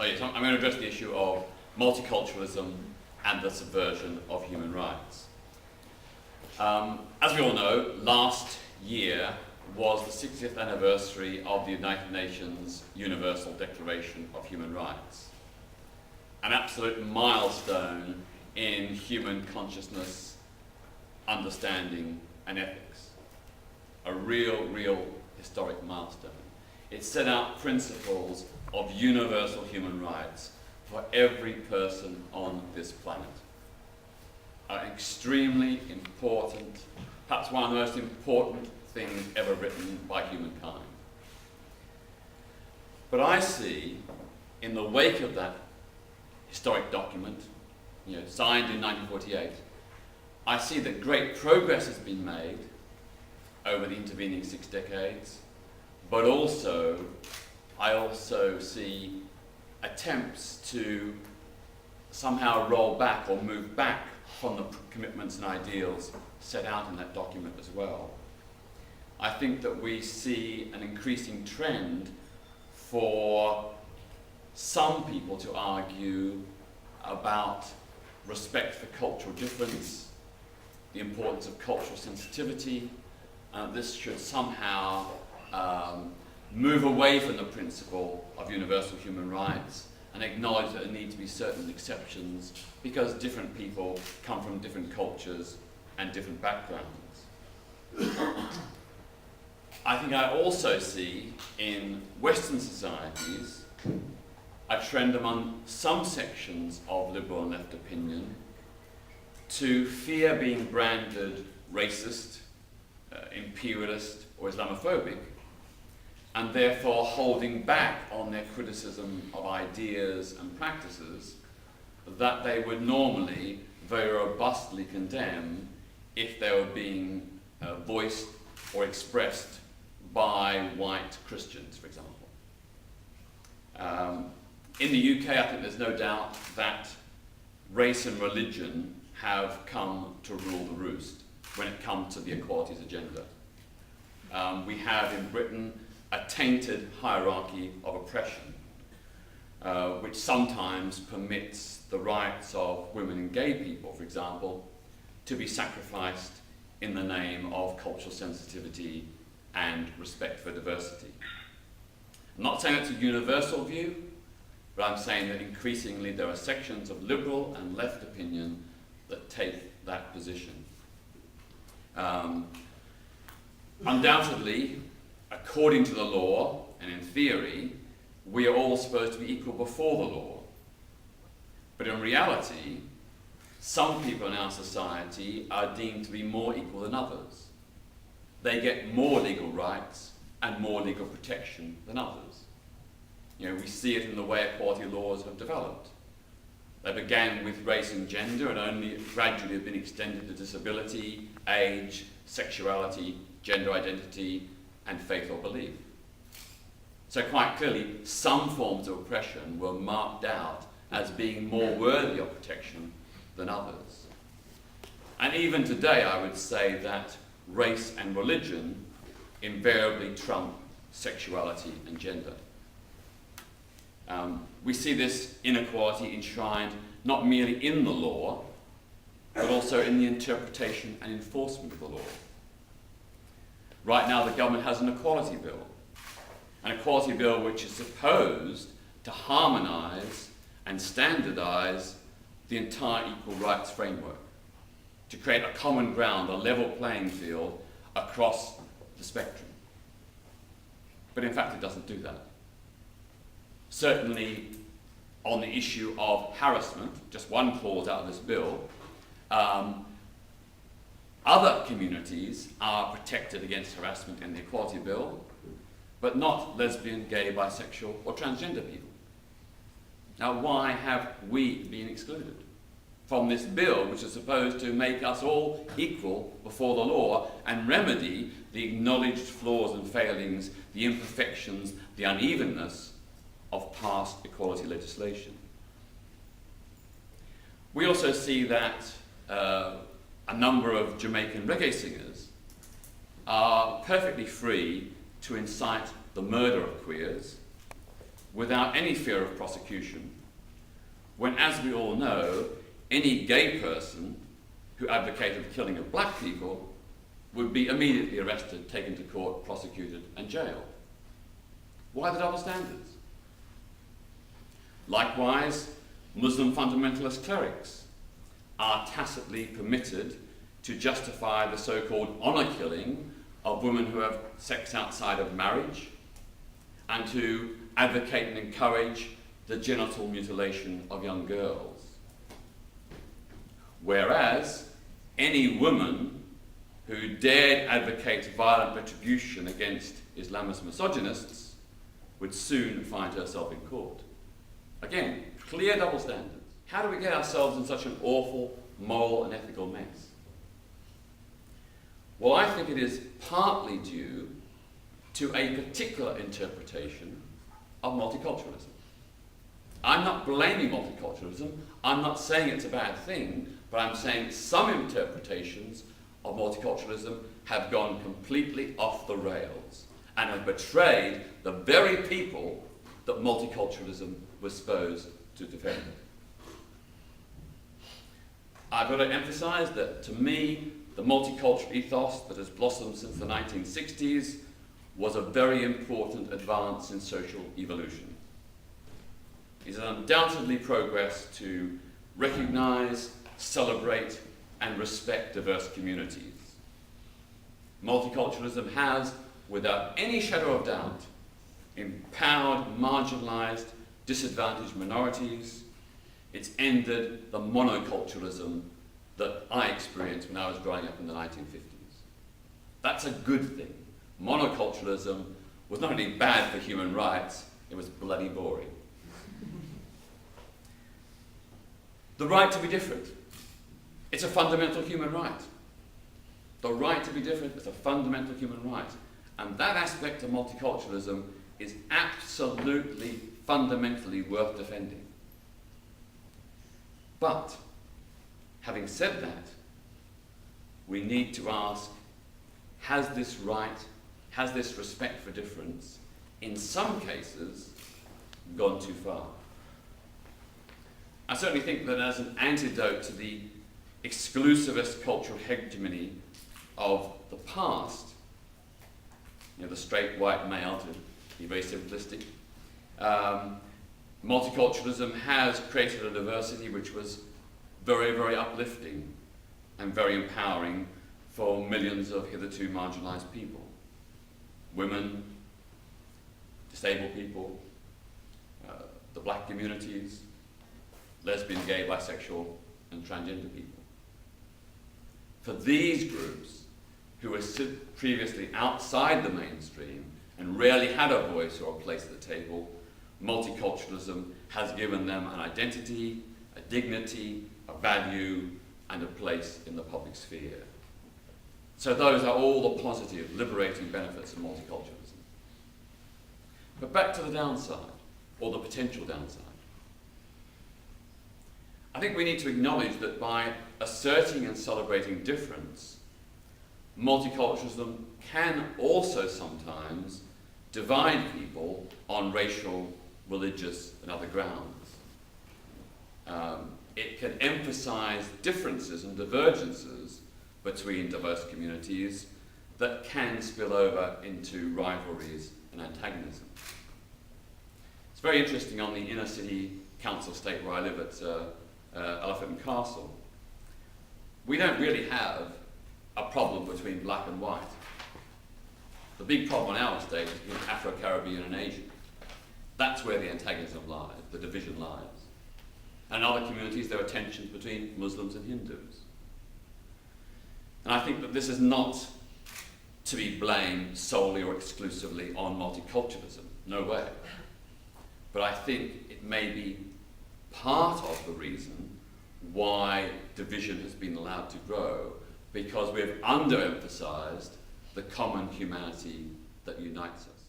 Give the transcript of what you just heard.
So I'm going to address the issue of multiculturalism and the subversion of human rights. As we all know, last year was the 60th anniversary of the United Nations Universal Declaration of Human Rights. An absolute milestone in human consciousness, understanding, and ethics. A real historic milestone. It set out principles of universal human rights for every person on this planet. An extremely important, perhaps one of the most important things ever written by humankind. But I see, in the wake of that historic document, signed in 1948, I see that great progress has been made over the intervening 6 decades, but I also see attempts to somehow roll back or move back from the commitments and ideals set out in that document as well. I think that we see an increasing trend for some people to argue about respect for cultural difference, the importance of cultural sensitivity. This should somehow move away from the principle of universal human rights and acknowledge that there need to be certain exceptions because different people come from different cultures and different backgrounds. I think I also see in Western societies a trend among some sections of liberal and left opinion to fear being branded racist, imperialist, or Islamophobic, and therefore holding back on their criticism of ideas and practices that they would normally very robustly condemn if they were being voiced or expressed by white Christians, for example. In the UK, I think there's no doubt that race and religion have come to rule the roost when it comes to the equalities agenda. We have in Britain a tainted hierarchy of oppression, which sometimes permits the rights of women and gay people, for example, to be sacrificed in the name of cultural sensitivity and respect for diversity. I'm not saying it's a universal view, but I'm saying that increasingly there are sections of liberal and left opinion that take that position. Undoubtedly, according to the law, and in theory, we are all supposed to be equal before the law. But in reality, some people in our society are deemed to be more equal than others. They get more legal rights and more legal protection than others. We see it in the way equality laws have developed. They began with race and gender and only gradually have been extended to disability, age, sexuality, gender identity, and faith or belief. So quite clearly, some forms of oppression were marked out as being more worthy of protection than others. And even today, I would say that race and religion invariably trump sexuality and gender. We see this inequality enshrined not merely in the law, but also in the interpretation and enforcement of the law. Right now, the government has an equality bill which is supposed to harmonise and standardise the entire equal rights framework, to create a common ground, a level playing field across the spectrum. But in fact, it doesn't do that. Certainly, on the issue of harassment, just one clause out of this bill, other communities are protected against harassment in the Equality Bill, but not lesbian, gay, bisexual, or transgender people. Now, why have we been excluded from this bill, which is supposed to make us all equal before the law and remedy the acknowledged flaws and failings, the imperfections, the unevenness of past equality legislation? We also see that a number of Jamaican reggae singers are perfectly free to incite the murder of queers, without any fear of prosecution, when, as we all know, any gay person who advocated the killing of black people would be immediately arrested, taken to court, prosecuted, and jailed? Why the double standards? Likewise, Muslim fundamentalist clerics are tacitly permitted to justify the so-called honor killing of women who have sex outside of marriage, and to advocate and encourage the genital mutilation of young girls. Whereas any woman who dared advocate violent retribution against Islamist misogynists would soon find herself in court. Again, clear double standards. How do we get ourselves in such an awful moral and ethical mess? Well, I think it is partly due to a particular interpretation of multiculturalism. I'm not blaming multiculturalism, I'm not saying it's a bad thing, but I'm saying some interpretations of multiculturalism have gone completely off the rails and have betrayed the very people that multiculturalism was supposed to defend. I've got to emphasize that, to me, the multicultural ethos that has blossomed since the 1960s was a very important advance in social evolution. It is undoubtedly progress to recognize, celebrate, and respect diverse communities. Multiculturalism has, without any shadow of doubt, empowered marginalized, disadvantaged minorities. It's ended the monoculturalism that I experienced when I was growing up in the 1950s. That's a good thing. Monoculturalism was not only bad for human rights, it was bloody boring. The right to be different. It's a fundamental human right. The right to be different is a fundamental human right. And that aspect of multiculturalism is absolutely, fundamentally worth defending. But, having said that, we need to ask, has this right, has this respect for difference, in some cases, gone too far? I certainly think that as an antidote to the exclusivist cultural hegemony of the past, the straight white male, to be very simplistic, multiculturalism has created a diversity which was very, very uplifting and very empowering for millions of hitherto marginalized people. Women, disabled people, the black communities, lesbian, gay, bisexual, and transgender people. For these groups, who were previously outside the mainstream and rarely had a voice or a place at the table, multiculturalism has given them an identity, a dignity, a value, and a place in the public sphere. So those are all the positive, liberating benefits of multiculturalism. But back to the downside, or the potential downside. I think we need to acknowledge that by asserting and celebrating difference, multiculturalism can also sometimes divide people on racial, religious, and other grounds. It can emphasize differences and divergences between diverse communities that can spill over into rivalries and antagonism. It's very interesting on the inner city council estate where I live at Elephant and Castle. We don't really have a problem between black and white. The big problem on our estate is between Afro-Caribbean and Asian. That's where the antagonism lies, the division lies. And in other communities there are tensions between Muslims and Hindus. And I think that this is not to be blamed solely or exclusively on multiculturalism, no way. But I think it may be part of the reason why division has been allowed to grow, because we've underemphasized the common humanity that unites us.